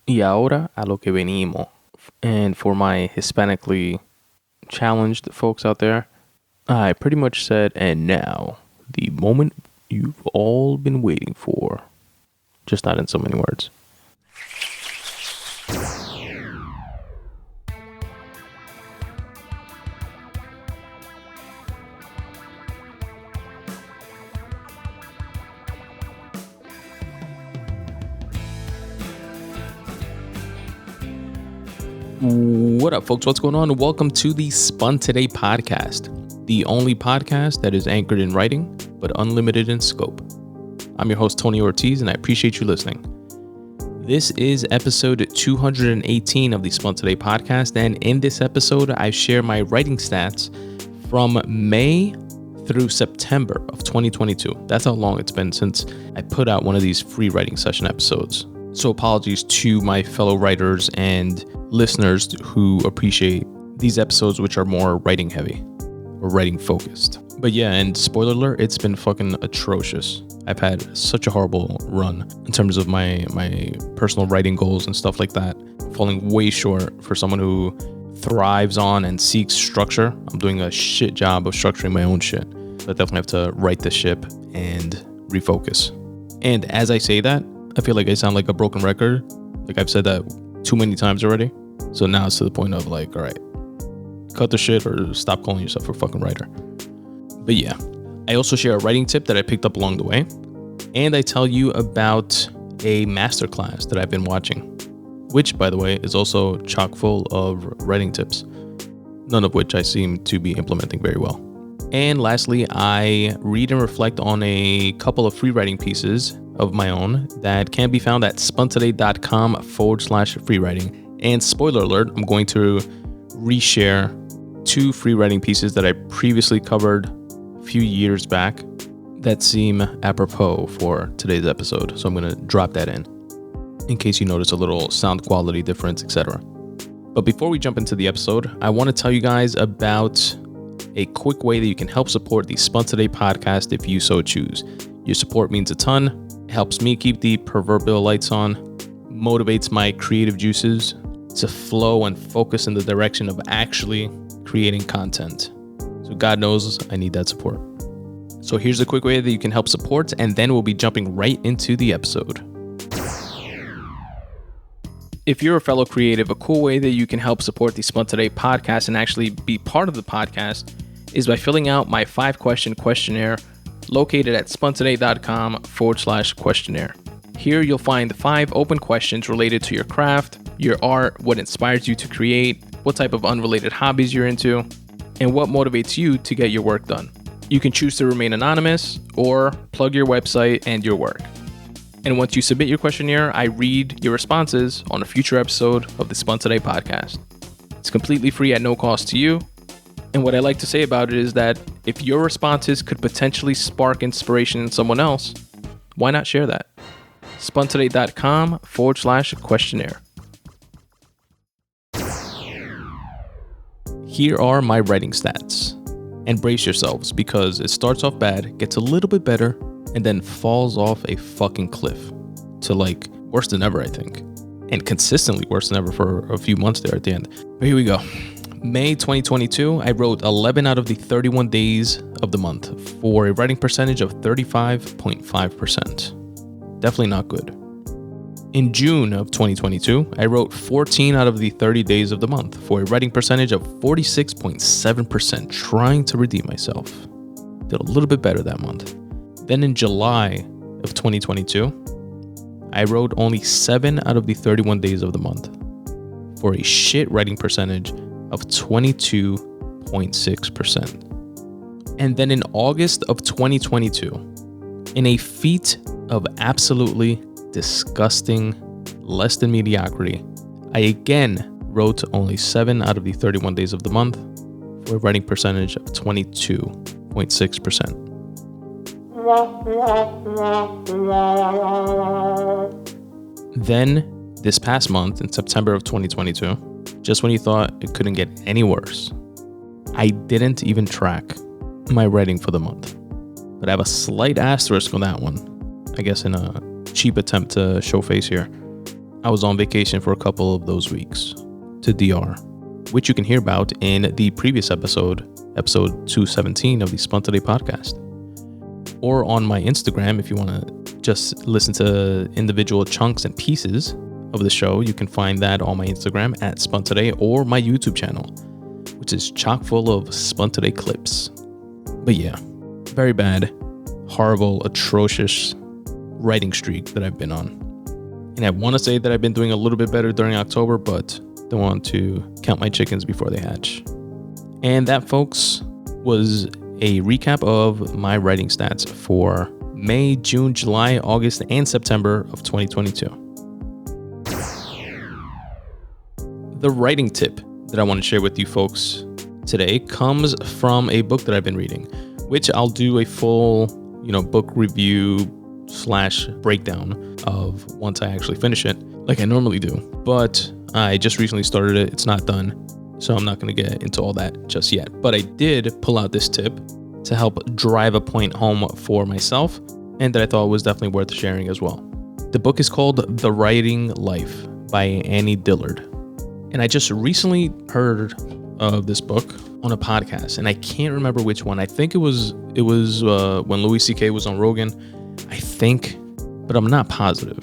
Y ahora a lo que venimos. And for my Hispanically challenged folks out there, I pretty much said, and now, the moment you've all been waiting for. Just not in so many words. What up, folks? What's going on? Welcome to the Spun Today Podcast, the only podcast that is anchored in writing, but unlimited in scope. I'm your host, Tony Oates, and I appreciate you listening. This is episode 218 of the Spun Today Podcast, and in this episode, I share my writing stats from May through September of 2022. That's how long it's been since I put out one of these free writing session episodes. So apologies to my fellow writers and listeners who appreciate these episodes, which are more writing heavy or writing focused. But yeah, and spoiler alert, it's been fucking atrocious. I've had such a horrible run in terms of my personal writing goals and stuff like that, falling way short for someone who thrives on and seeks structure. I'm doing a shit job of structuring my own shit. So I definitely have to right the ship and refocus. And as I say that, I feel like I sound like a broken record. Like I've said that too many times already. So now it's to the point of like, all right, cut the shit or stop calling yourself a fucking writer. But yeah, I also share a writing tip that I picked up along the way. And I tell you about a masterclass that I've been watching, which, by the way, is also chock full of writing tips, none of which I seem to be implementing very well. And lastly, I read and reflect on a couple of free writing pieces of my own that can be found at spuntoday.com/freewriting. And spoiler alert, I'm going to reshare 2 free writing pieces that I previously covered a few years back that seem apropos for today's episode. So I'm going to drop that in case you notice a little sound quality difference, etc. But before we jump into the episode, I want to tell you guys about a quick way that you can help support the Spun Today podcast if you so choose. Your support means a ton. It helps me keep the proverbial lights on, motivates my creative juices to flow and focus in the direction of actually creating content. So God knows I need that support. So here's a quick way that you can help support, and then we'll be jumping right into the episode. If you're a fellow creative, a cool way that you can help support the Spun Today podcast and actually be part of the podcast is by filling out my 5-question questionnaire located at spuntoday.com/questionnaire. Here you'll find 5 open questions related to your craft, your art, what inspires you to create, what type of unrelated hobbies you're into, and what motivates you to get your work done. You can choose to remain anonymous or plug your website and your work. And once you submit your questionnaire, I read your responses on a future episode of the Spun Today podcast. It's completely free at no cost to you. And what I like to say about it is that if your responses could potentially spark inspiration in someone else, why not share that? spuntoday.com/questionnaire. Here are my writing stats. And brace yourselves, because it starts off bad, gets a little bit better, and then falls off a fucking cliff to like worse than ever, I think. And consistently worse than ever for a few months there at the end. But here we go. May 2022, I wrote 11 out of the 31 days of the month for a writing percentage of 35.5%. Definitely not good. In June of 2022, I wrote 14 out of the 30 days of the month for a writing percentage of 46.7%, trying to redeem myself. Did a little bit better that month. Then in July of 2022, I wrote only 7 out of the 31 days of the month for a shit writing percentage of 22.6%. And then in August of 2022, in a feat of absolutely disgusting, less than mediocrity, I again wrote only 7 out of the 31 days of the month for a writing percentage of 22.6%. Then, this past month, in September of 2022, just when you thought it couldn't get any worse, I didn't even track my writing for the month. But I have a slight asterisk on that one, I guess in a cheap attempt to show face here. I was on vacation for a couple of those weeks to DR, which you can hear about in the previous episode 217 of the Spun Today Podcast. Or on my Instagram, if you want to just listen to individual chunks and pieces of the show, you can find that on my Instagram at Spun Today, or my YouTube channel, which is chock full of Spun Today clips. But yeah, very bad, horrible, atrocious writing streak that I've been on. And I want to say that I've been doing a little bit better during October, but don't want to count my chickens before they hatch. And that, folks, was a recap of my writing stats for May, June, July, August, and September of 2022. The writing tip that I want to share with you folks today comes from a book that I've been reading, which I'll do a full, book review / breakdown of once I actually finish it, like I normally do. But I just recently started it. It's not done, so I'm not going to get into all that just yet. But I did pull out this tip to help drive a point home for myself, and that I thought was definitely worth sharing as well. The book is called The Writing Life by Annie Dillard. And I just recently heard of this book on a podcast, and I can't remember which one. I think it was when Louis C.K. was on Rogan, I think, but I'm not positive,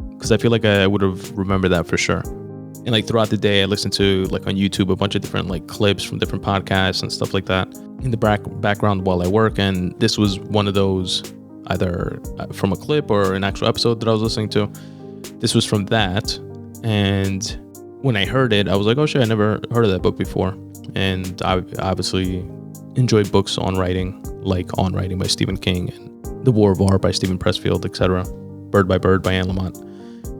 because I feel like I would have remembered that for sure. And like throughout the day, I listened to like on YouTube a bunch of different like clips from different podcasts and stuff like that in the background while I work. And this was one of those, either from a clip or an actual episode that I was listening to. This was from that. And when I heard it, I was like, oh shit, I never heard of that book before. And I obviously enjoyed books on writing, like On Writing by Stephen King, and The War of Art by Stephen Pressfield, etc. Bird by Bird by Anne Lamott,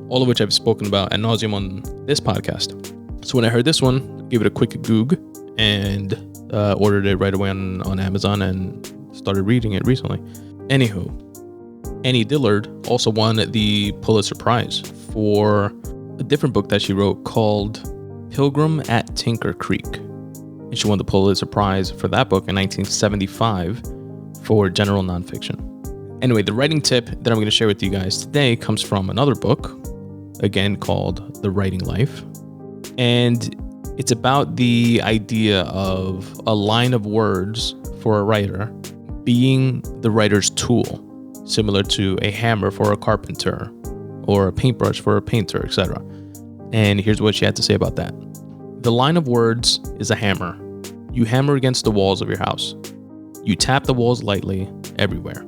all of which I've spoken about ad nauseum on this podcast. So when I heard this one, gave it a quick Goog and ordered it right away on Amazon and started reading it recently. Anywho, Annie Dillard also won the Pulitzer Prize for a different book that she wrote called Pilgrim at Tinker Creek. And she won the Pulitzer Prize for that book in 1975 for general nonfiction. Anyway, the writing tip that I'm going to share with you guys today comes from another book, again called The Writing Life. And it's about the idea of a line of words for a writer being the writer's tool, similar to a hammer for a carpenter or a paintbrush for a painter, etc. And here's what she had to say about that. The line of words is a hammer. You hammer against the walls of your house. You tap the walls lightly everywhere.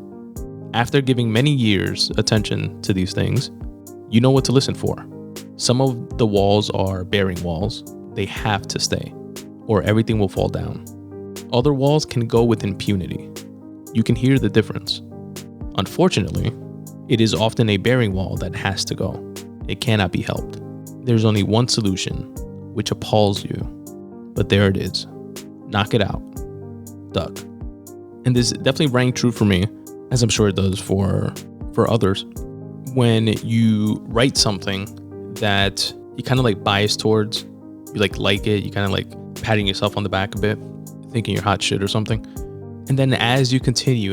After giving many years attention to these things, you know what to listen for. Some of the walls are bearing walls. They have to stay, or everything will fall down. Other walls can go with impunity. You can hear the difference. Unfortunately, it is often a bearing wall that has to go. It cannot be helped. There's only one solution, which appalls you. But there it is. Knock it out. Duck. And this definitely rang true for me, as I'm sure it does for others. When you write something that you kind of like bias towards, you like it, you kind of like patting yourself on the back a bit, thinking you're hot shit or something. And then as you continue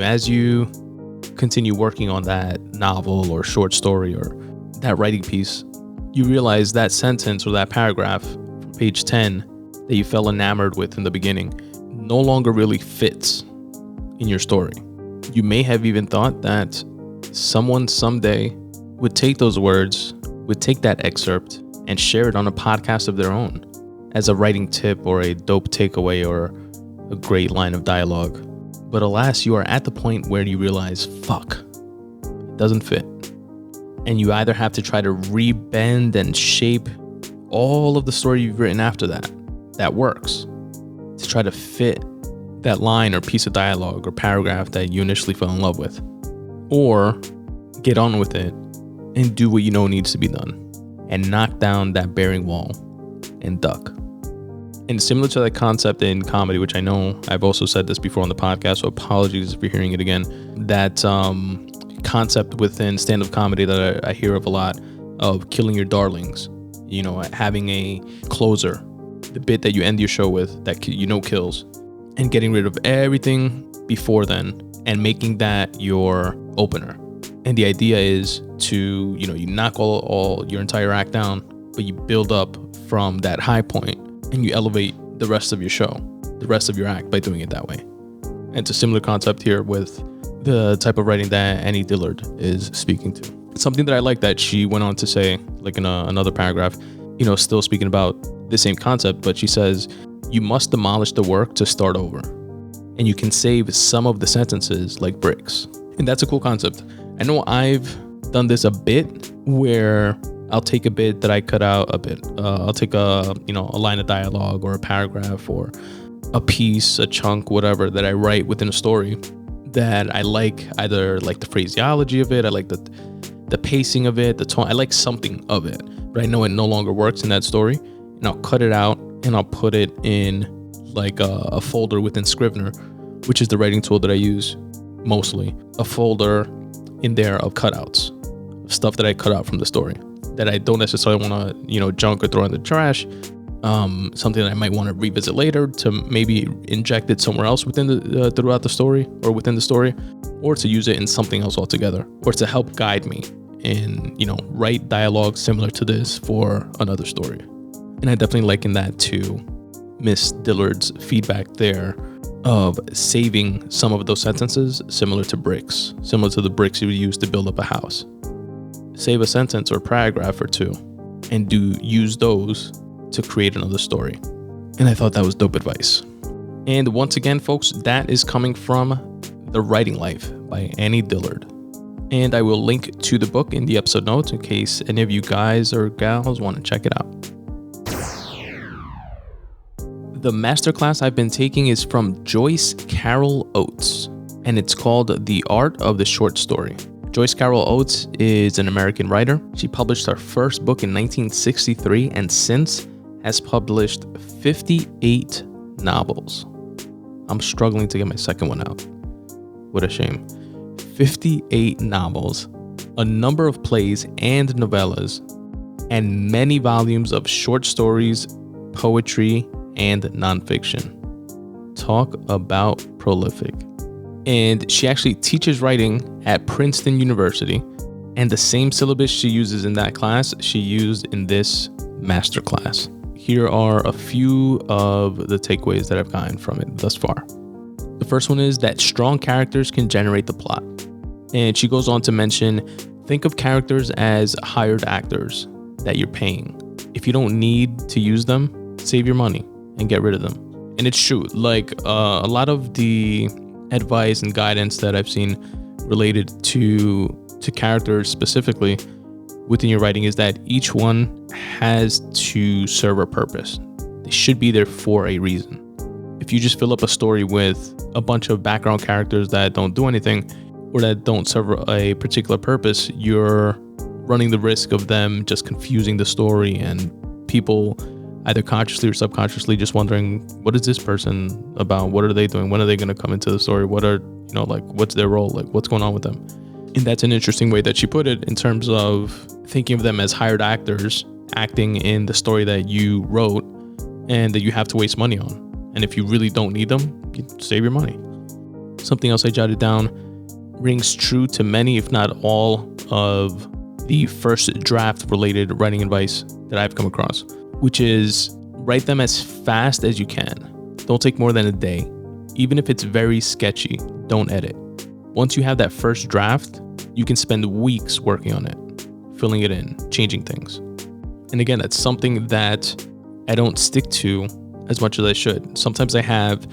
working on that novel or short story or that writing piece, you realize that sentence or that paragraph from page 10 that you fell enamored with in the beginning no longer really fits in your story. You may have even thought that someone someday would take those words, would take that excerpt and share it on a podcast of their own as a writing tip or a dope takeaway or a great line of dialogue. But alas, you are at the point where you realize, fuck, it doesn't fit. And you either have to try to rebend and shape all of the story you've written after that works, to try to fit that line or piece of dialogue or paragraph that you initially fell in love with, or get on with it and do what you know needs to be done and knock down that bearing wall and duck. And similar to that concept in comedy, which I know I've also said this before on the podcast, so apologies if you're hearing it again, that concept within stand-up comedy that I hear of a lot, of killing your darlings, having a closer, the bit that you end your show with that kills, and getting rid of everything before then and making that your opener. And the idea is to, you knock all your entire act down, but you build up from that high point and you elevate the rest of your show, the rest of your act by doing it that way. And it's a similar concept here with the type of writing that Annie Dillard is speaking to. Something that I like that she went on to say, like in another paragraph, still speaking about the same concept, but she says, you must demolish the work to start over. And you can save some of the sentences like bricks. And that's a cool concept. I know I've done this a bit where I'll take a bit that I cut out a bit. I'll take a line of dialogue or a paragraph or a piece, a chunk, whatever that I write within a story that I like, either like the phraseology of it, I like the pacing of it, the tone, I like something of it, but I know it no longer works in that story, and I'll cut it out and I'll put it in like a folder within Scrivener, which is the writing tool that I use mostly. A folder in there of cutouts, of stuff that I cut out from the story that I don't necessarily want to, junk or throw in the trash. Something that I might want to revisit later to maybe inject it somewhere else within throughout the story or within the story, or to use it in something else altogether, or to help guide me and, write dialogue similar to this for another story. And I definitely liken that to Miss Dillard's feedback there of saving some of those sentences similar to bricks, similar to the bricks you would use to build up a house. Save a sentence or paragraph or two and use those to create another story. And I thought that was dope advice. And once again, folks, that is coming from The Writing Life by Annie Dillard. And I will link to the book in the episode notes in case any of you guys or gals want to check it out. The masterclass I've been taking is from Joyce Carol Oates, and it's called The Art of the Short Story. Joyce Carol Oates is an American writer. She published her first book in 1963 and since has published 58 novels. I'm struggling to get my second one out. What a shame. 58 novels, a number of plays and novellas, and many volumes of short stories, poetry, and nonfiction. Talk about prolific. And she actually teaches writing at Princeton University, and the same syllabus she uses in that class, she used in this masterclass. Here are a few of the takeaways that I've gotten from it thus far. The first one is that strong characters can generate the plot. And she goes on to mention, think of characters as hired actors that you're paying. If you don't need to use them, save your money and get rid of them. And it's true, like a lot of the advice and guidance that I've seen related to characters specifically within your writing is that each one has to serve a purpose. They should be there for a reason. If you just fill up a story with a bunch of background characters that don't do anything or that don't serve a particular purpose, you're running the risk of them just confusing the story and people either consciously or subconsciously just wondering, what is this person about? What are they doing? When are they going to come into the story? What are, what's their role? Like, what's going on with them? And that's an interesting way that she put it in terms of thinking of them as hired actors acting in the story that you wrote and that you have to waste money on. And if you really don't need them, you save your money. Something else I jotted down rings true to many, if not all, of the first draft related writing advice that I've come across, which is write them as fast as you can. Don't take more than a day. Even if it's very sketchy, don't edit. Once you have that first draft, you can spend weeks working on it, filling it in, changing things. And again, that's something that I don't stick to as much as I should. Sometimes I have,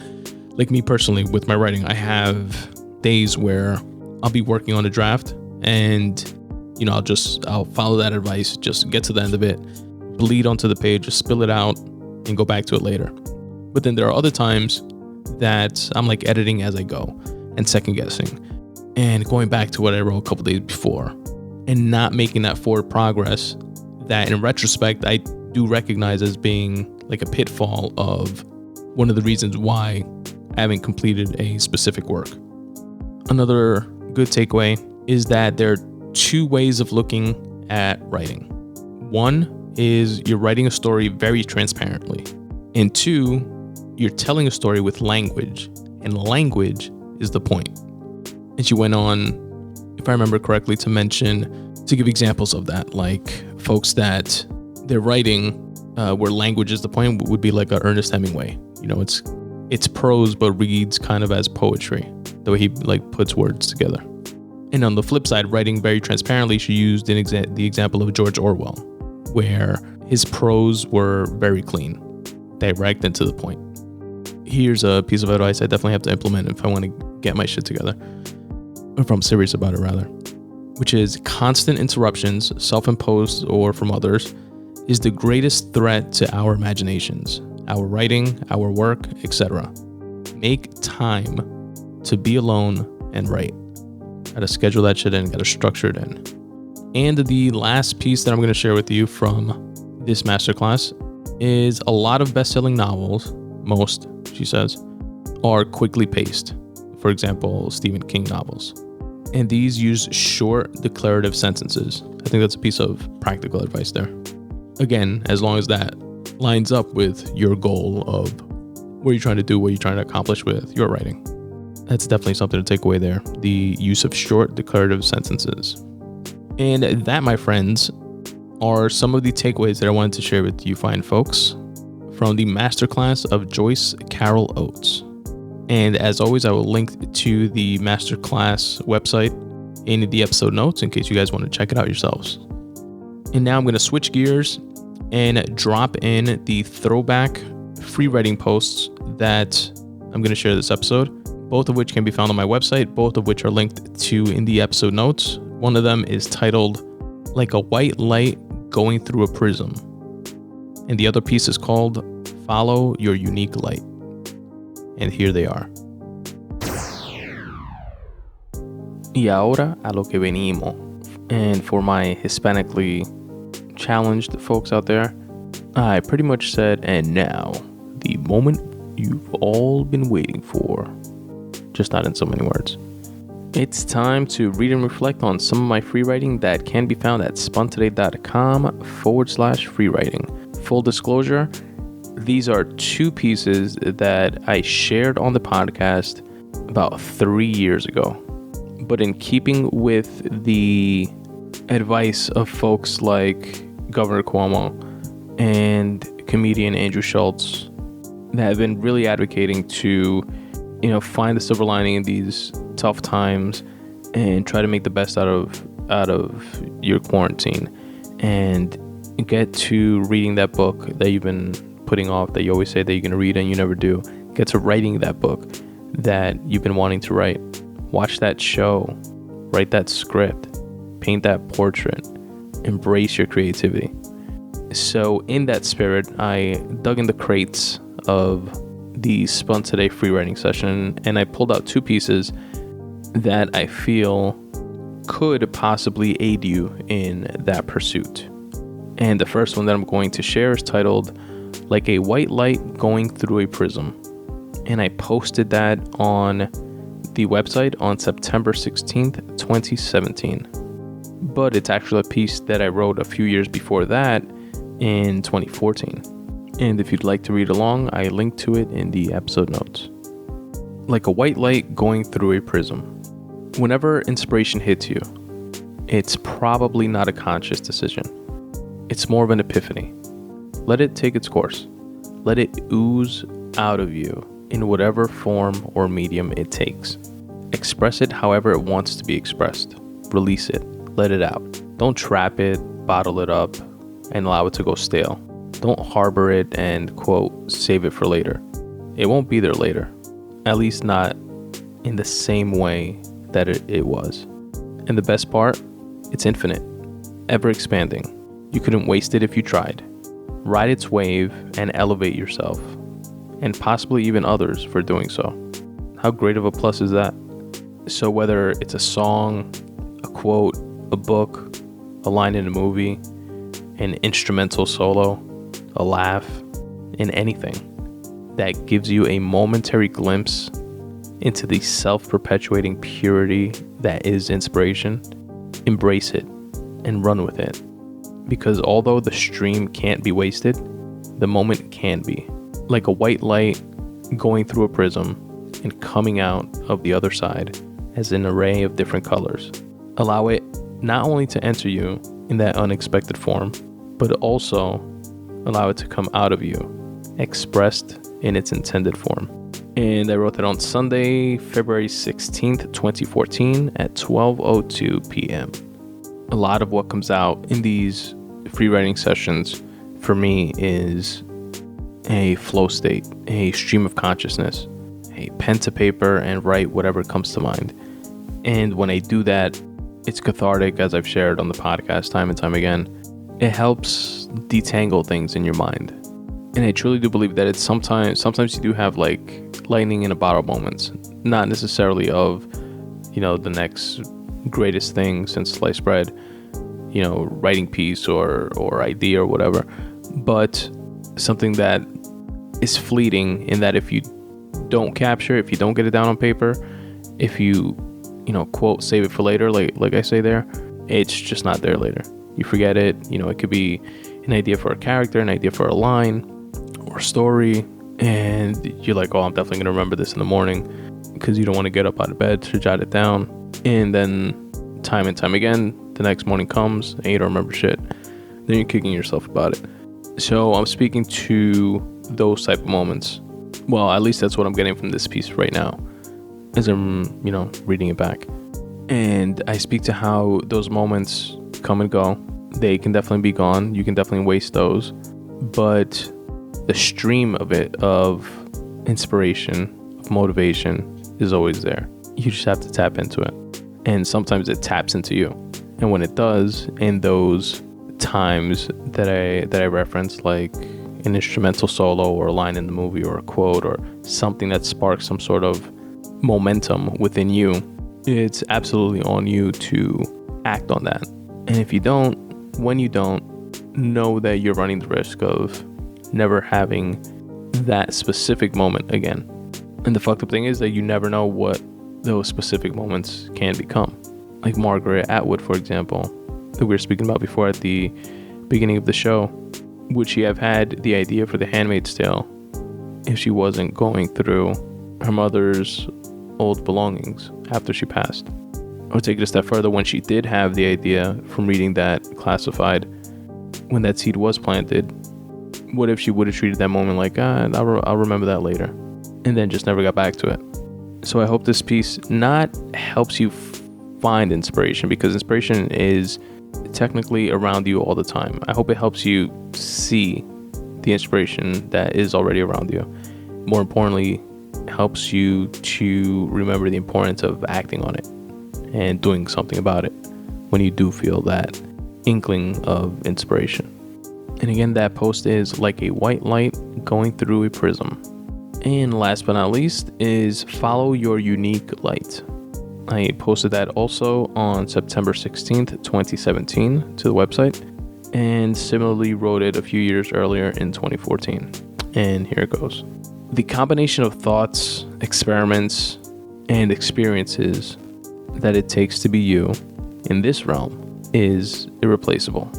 like me personally with my writing, I have days where I'll be working on a draft and, I'll follow that advice, just get to the end of it, bleed onto the page, just spill it out and go back to it later. But then there are other times that I'm like editing as I go and second guessing and going back to what I wrote a couple days before and not making that forward progress that in retrospect, I do recognize as being like a pitfall of one of the reasons why I haven't completed a specific work. Another good takeaway is that there are two ways of looking at writing. One is you're writing a story very transparently. And two, you're telling a story with language, and language is the point. And she went on, if I remember correctly, to mention To give examples of that, like folks that they're writing where language is the point would be like a Ernest Hemingway. You know, it's prose but reads kind of as poetry, the way he like puts words together. And on the flip side, writing very transparently, she used the example of George Orwell, where his prose were very clean, direct and to the point. Here's a piece of advice I definitely have to implement if I want to get my shit together, or if I'm serious about it rather, which is constant interruptions, self-imposed or from others, is the greatest threat to our imaginations, our writing, our work, etc. Make time to be alone and write. Gotta schedule that shit in, gotta structure it in. And the last piece that I'm going to share with you from this masterclass is a lot of best-selling novels, most, she says, are quickly paced. For example, Stephen King novels. And these use short declarative sentences. I think that's a piece of practical advice there. Again, as long as that lines up with your goal of what you're trying to do, what you're trying to accomplish with your writing. That's definitely something to take away there. The use of short declarative sentences. And that, my friends, are some of the takeaways that I wanted to share with you fine folks from the Masterclass of Joyce Carol Oates. And as always, I will link to the Masterclass website in the episode notes in case you guys want to check it out yourselves. And now I'm going to switch gears and drop in the throwback free writing posts that I'm going to share this episode, both of which can be found on my website, both of which are linked to in the episode notes. One of them is titled Like a White Light Going Through a Prism, and the other piece is called Follow Your Unique Light. And here they are. Y ahora a lo que venimos. And for my Hispanically challenged folks out there, I pretty much said, and now, the moment you've all been waiting for. Just not in so many words. It's time to read and reflect on some of my free writing that can be found at spuntoday.com/freewriting. Full disclosure, these are two pieces that I shared on the podcast about 3 years ago. But in keeping with the advice of folks like Governor Cuomo and comedian Andrew Schultz that have been really advocating to, find the silver lining in these tough times and try to make the best out of your quarantine and get to reading that book that you've been putting off, that you always say that you're going to read and you never do. Get to writing that book that you've been wanting to write. Watch that show, write that script, paint that portrait, embrace your creativity. So in that spirit, I dug in the crates of the Spun Today free writing session and I pulled out two pieces that I feel could possibly aid you in that pursuit. And the first one that I'm going to share is titled Like a White Light Going Through a Prism. And I posted that on the website on September 16th, 2017. But it's actually a piece that I wrote a few years before that in 2014. And if you'd like to read along, I linked to it in the episode notes. Like a white light going through a prism. Whenever inspiration hits you, it's probably not a conscious decision. It's more of an epiphany. Let it take its course. Let it ooze out of you in whatever form or medium it takes. Express it however it wants to be expressed. Release it. Let it out. Don't trap it, bottle it up, and allow it to go stale. Don't harbor it and, quote, save it for later. It won't be there later. At least not in the same way that it was. And the best part, it's infinite, ever expanding. You couldn't waste it if you tried. Ride its wave and elevate yourself, and possibly even others for doing so. How great of a plus is that? So whether it's a song, a quote, a book, a line in a movie, an instrumental solo, a laugh, in anything that gives you a momentary glimpse into the self-perpetuating purity that is inspiration, embrace it and run with it. Because although the stream can't be wasted, the moment can be. Like a white light going through a prism and coming out of the other side as an array of different colors. Allow it not only to enter you in that unexpected form, but also allow it to come out of you, expressed in its intended form. And I wrote that on Sunday, February 16th, 2014 at 12:02 p.m. A lot of what comes out in these free writing sessions for me is a flow state, a stream of consciousness, a pen to paper and write whatever comes to mind. And when I do that, it's cathartic, as I've shared on the podcast time and time again. It helps detangle things in your mind. And I truly do believe that it's sometimes you do have like lightning in a bottle moments, not necessarily of, the next greatest thing since sliced bread, writing piece or idea or whatever, but something that is fleeting in that if you don't capture, if you don't get it down on paper, if you, quote, save it for later, like I say there, it's just not there later. You forget it. It could be an idea for a character, an idea for a line or a story, and you're like, oh, I'm definitely going to remember this in the morning, because you don't want to get up out of bed to jot it down. And then time and time again, the next morning comes and you don't remember shit. Then you're kicking yourself about it. So I'm speaking to those type of moments. Well, at least that's what I'm getting from this piece right now as I'm, reading it back. And I speak to how those moments come and go. They can definitely be gone. You can definitely waste those. But the stream of it, of inspiration, of motivation, is always there. You just have to tap into it. And sometimes it taps into you. And when it does, in those times that I reference, like an instrumental solo or a line in the movie or a quote or something that sparks some sort of momentum within you, it's absolutely on you to act on that. And if you don't, when you don't, know that you're running the risk of never having that specific moment again. And the fucked up thing is that you never know what those specific moments can become. Like Margaret Atwood, for example, that we were speaking about before at the beginning of the show. Would she have had the idea for The Handmaid's Tale if she wasn't going through her mother's old belongings after she passed? Or take it a step further, when she did have the idea from reading that classified, when that seed was planted, what if she would have treated that moment like, I'll remember that later, and then just never got back to it? So I hope this piece not helps you find inspiration, because inspiration is technically around you all the time. I hope it helps you see the inspiration that is already around you. More importantly, helps you to remember the importance of acting on it and doing something about it when you do feel that inkling of inspiration. And again, that post is like a white light going through a prism. And last but not least is follow your unique light. I posted that also on September 16th, 2017 to the website, and similarly wrote it a few years earlier in 2014. And here it goes. The combination of thoughts, experiments, and experiences that it takes to be you in this realm is irreplaceable.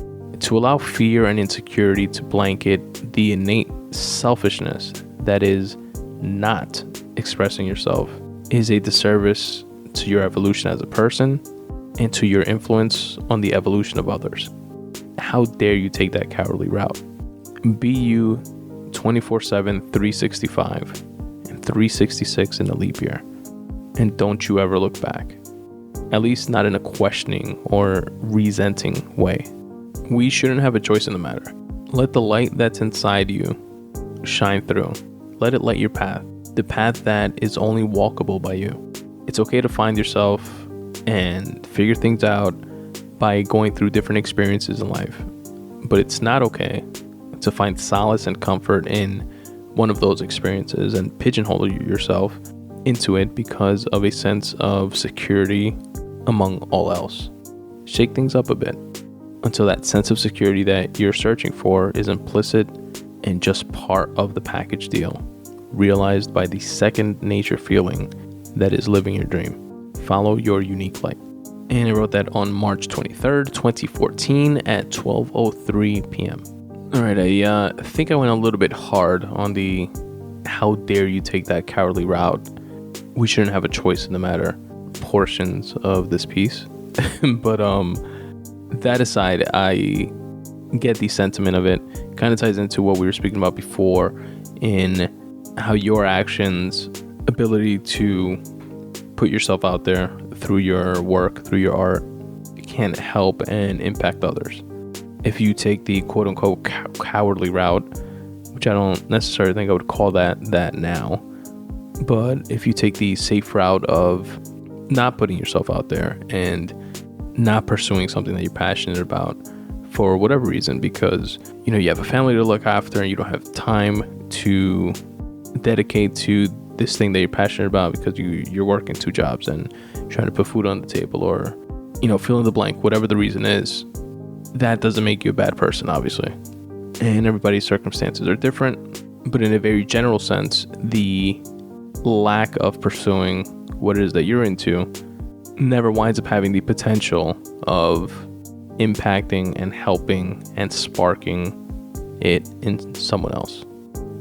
To allow fear and insecurity to blanket the innate selfishness that is not expressing yourself is a disservice to your evolution as a person and to your influence on the evolution of others. How dare you take that cowardly route? Be you 24/7, 365, and 366 in the leap year. And don't you ever look back. At least not in a questioning or resenting way. We shouldn't have a choice in the matter. Let the light that's inside you shine through. Let it light your path. The path that is only walkable by you. It's okay to find yourself and figure things out by going through different experiences in life. But it's not okay to find solace and comfort in one of those experiences and pigeonhole yourself into it because of a sense of security among all else. Shake things up a bit until that sense of security that you're searching for is implicit and just part of the package deal, realized by the second nature feeling that is living your dream. Follow your unique light. And I wrote that on March 23rd, 2014 at 12:03 p.m. All right, I think I went a little bit hard on the how dare you take that cowardly route. We shouldn't have a choice in the matter portions of this piece. But that aside, I get the sentiment of it. Kind of ties into what we were speaking about before in how your actions, ability to put yourself out there through your work, through your art, can help and impact others. If you take the quote-unquote cowardly route, which I don't necessarily think I would call that now, but if you take the safe route of not putting yourself out there and not pursuing something that you're passionate about for whatever reason, because you have a family to look after and you don't have time to dedicate to this thing that you're passionate about because you're working 2 jobs and trying to put food on the table, or fill in the blank, whatever the reason is, that doesn't make you a bad person, obviously. And everybody's circumstances are different, but in a very general sense, the lack of pursuing what it is that you're into never winds up having the potential of impacting and helping and sparking it in someone else.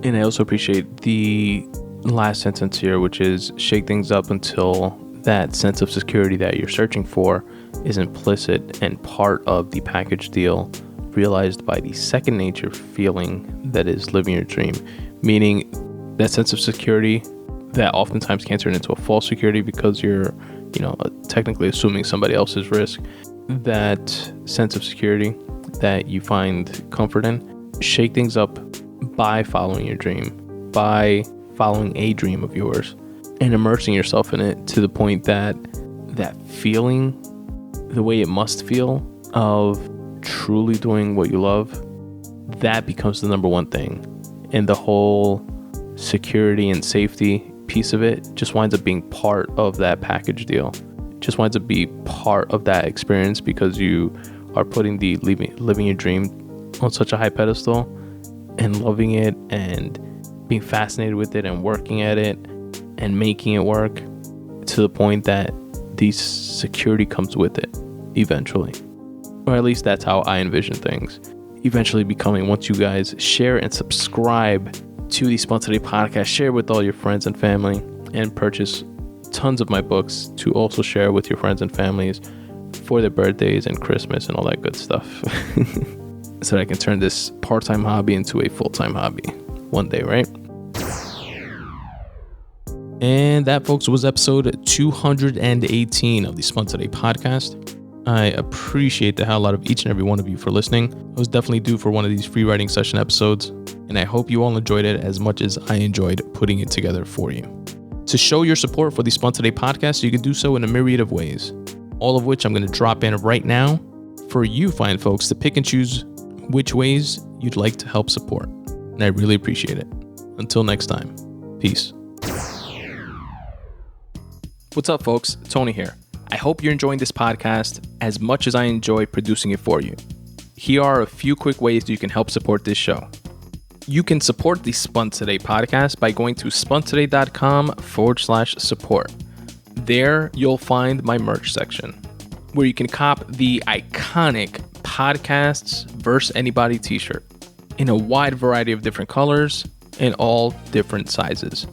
And I also appreciate the last sentence here, which is shake things up until that sense of security that you're searching for is implicit and part of the package deal, realized by the second nature feeling that is living your dream. Meaning that sense of security that oftentimes can turn into a false security because you're, technically assuming somebody else's risk. That sense of security that you find comfort in, shake things up by following your dream, by following a dream of yours and immersing yourself in it to the point that that feeling, the way it must feel of truly doing what you love, that becomes the number one thing. And the whole security and safety piece of it just winds up being part of that package deal. It just winds up being part of that experience because you are putting the living your dream on such a high pedestal and loving it and being fascinated with it and working at it and making it work to the point that the security comes with it eventually. Or at least that's how I envision things eventually becoming once you guys share and subscribe to the Spun Today Podcast, share with all your friends and family, and purchase tons of my books to also share with your friends and families for their birthdays and Christmas and all that good stuff. So that I can turn this part-time hobby into a full-time hobby one day, right? And that, folks, was episode 218 of the Spun Today Podcast. I appreciate the hell out of each and every one of you for listening. I was definitely due for one of these free writing session episodes, and I hope you all enjoyed it as much as I enjoyed putting it together for you. To show your support for the Spun Today Podcast, you can do so in a myriad of ways, all of which I'm going to drop in right now for you fine folks to pick and choose which ways you'd like to help support. And I really appreciate it. Until next time, peace. What's up, folks? Tony here. I hope you're enjoying this podcast as much as I enjoy producing it for you. Here are a few quick ways you can help support this show. You can support the Spun Today Podcast by going to spuntoday.com/support. There, you'll find my merch section, where you can cop the iconic Podcasts vs. Anybody t-shirt in a wide variety of different colors and all different sizes.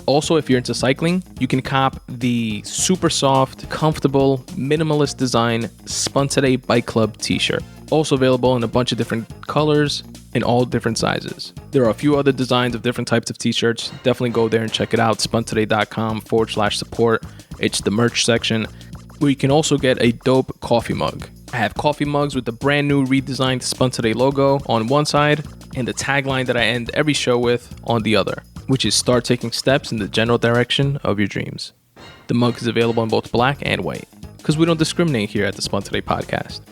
Also, if you're into cycling, you can cop the super soft, comfortable, minimalist design Spun Today Bike Club t-shirt. Also available in a bunch of different colors in all different sizes. There are a few other designs of different types of t-shirts. Definitely go there and check it out. spuntoday.com/support. It's the merch section, where you can also get a dope coffee mug. I have coffee mugs with the brand new redesigned Spun Today logo on one side and the tagline that I end every show with on the other, which is start taking steps in the general direction of your dreams. The mug is available in both black and white, because we don't discriminate here at the Spun Today Podcast.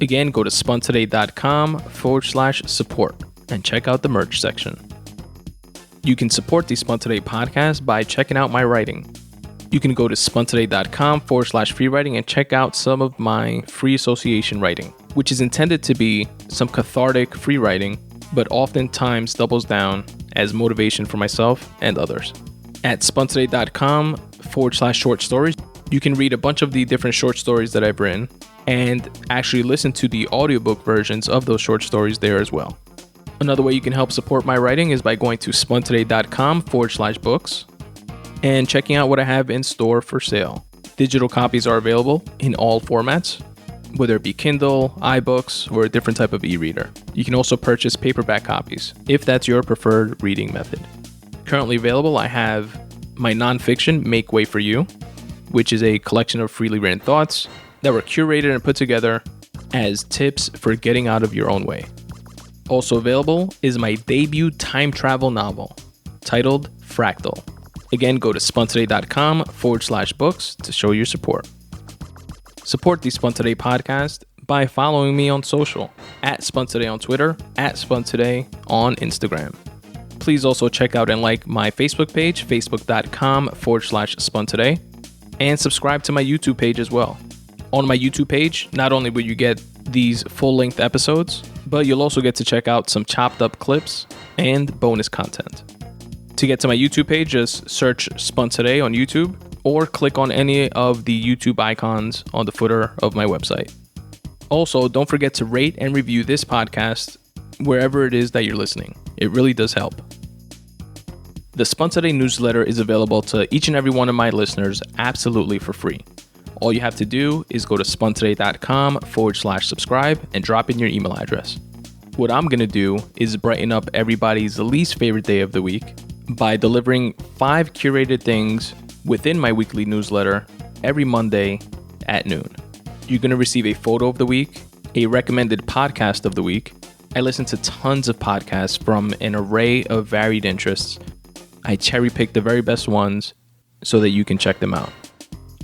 Again, go to spuntoday.com/support and check out the merch section. You can support the Spun Today Podcast by checking out my writing. You can go to spuntoday.com/freewriting and check out some of my free association writing, which is intended to be some cathartic free writing, but oftentimes doubles down as motivation for myself and others. At spuntoday.com/short stories, you can read a bunch of the different short stories that I've written and actually listen to the audiobook versions of those short stories there as well. Another way you can help support my writing is by going to spuntoday.com/books and checking out what I have in store for sale. Digital copies are available in all formats, whether it be Kindle, iBooks, or a different type of e-reader. You can also purchase paperback copies if that's your preferred reading method. Currently available, I have my nonfiction, Make Way for You, which is a collection of freely written thoughts that were curated and put together as tips for getting out of your own way. Also available is my debut time travel novel titled FRACTAL. Again, go to spuntoday.com/books to show your support. Support the Spun Today podcast by following me on social at Spun Today on Twitter, at Spun Today on Instagram. Please also check out and like my Facebook page, facebook.com/Spun Today, and subscribe to my YouTube page as well. On my YouTube page, not only will you get these full-length episodes, but you'll also get to check out some chopped up clips and bonus content. To get to my YouTube page, just search Spun Today on YouTube or click on any of the YouTube icons on the footer of my website. Also, don't forget to rate and review this podcast wherever it is that you're listening. It really does help. The Spun Today newsletter is available to each and every one of my listeners absolutely for free. All you have to do is go to spuntoday.com/subscribe and drop in your email address. What I'm going to do is brighten up everybody's least favorite day of the week by delivering 5 curated things within my weekly newsletter every Monday at noon. You're going to receive a photo of the week, a recommended podcast of the week. I listen to tons of podcasts from an array of varied interests. I cherry-pick the very best ones so that you can check them out.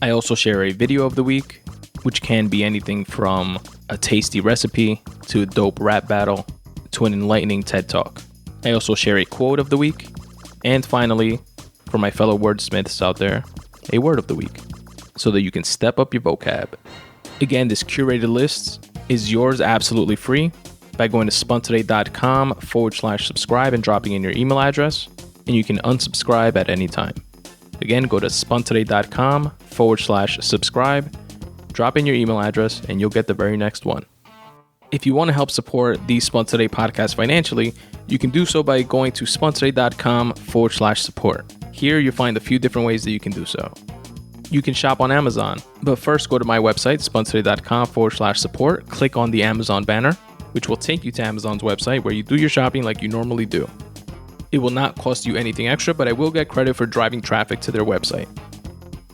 I also share a video of the week, which can be anything from a tasty recipe to a dope rap battle to an enlightening TED Talk. I also share a quote of the week. And finally, for my fellow wordsmiths out there, a word of the week, so that you can step up your vocab. Again, this curated list is yours absolutely free by going to spuntoday.com/subscribe and dropping in your email address, and you can unsubscribe at any time. Again, go to spuntoday.com/subscribe, drop in your email address, and you'll get the very next one. If you want to help support the Spun Today podcast financially, you can do so by going to spuntoday.com/support. Here you'll find a few different ways that you can do so. You can shop on Amazon, but first go to my website, spuntoday.com/support, click on the Amazon banner, which will take you to Amazon's website where you do your shopping like you normally do. It will not cost you anything extra, but I will get credit for driving traffic to their website.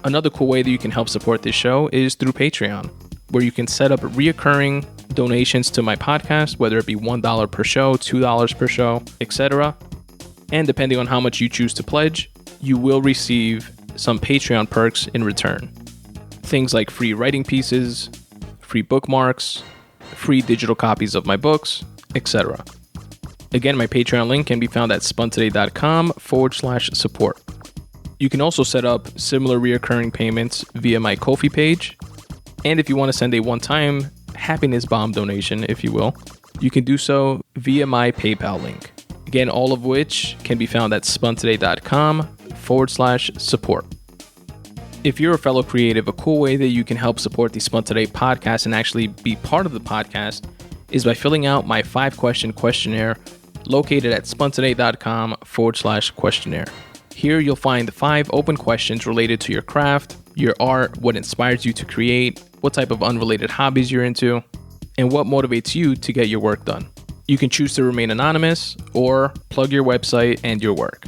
Another cool way that you can help support this show is through Patreon, where you can set up reoccurring donations to my podcast, whether it be $1 per show, $2 per show, etc. And depending on how much you choose to pledge, you will receive some Patreon perks in return. Things like free writing pieces, free bookmarks, free digital copies of my books, etc. Again, my Patreon link can be found at spuntoday.com/support. You can also set up similar reoccurring payments via my Ko-fi page. And if you want to send a one-time happiness bomb donation, if you will, you can do so via my PayPal link. Again, all of which can be found at spuntoday.com/support. If you're a fellow creative, a cool way that you can help support the Spun Today podcast and actually be part of the podcast is by filling out my 5-question questionnaire located at spuntoday.com/questionnaire. Here you'll find 5 open questions related to your craft, your art, what inspires you to create, what type of unrelated hobbies you're into, and what motivates you to get your work done. You can choose to remain anonymous or plug your website and your work.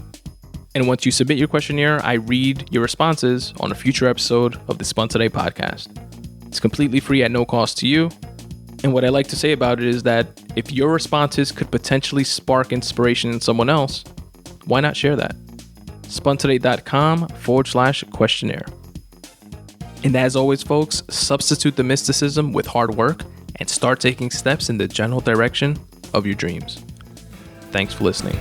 And once you submit your questionnaire, I read your responses on a future episode of the Spun Today podcast. It's completely free at no cost to you. And what I like to say about it is that if your responses could potentially spark inspiration in someone else, why not share that? spuntoday.com/questionnaire. And as always, folks, substitute the mysticism with hard work and start taking steps in the general direction of your dreams. Thanks for listening.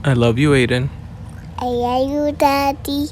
I love you, Aiden. I love you, Daddy.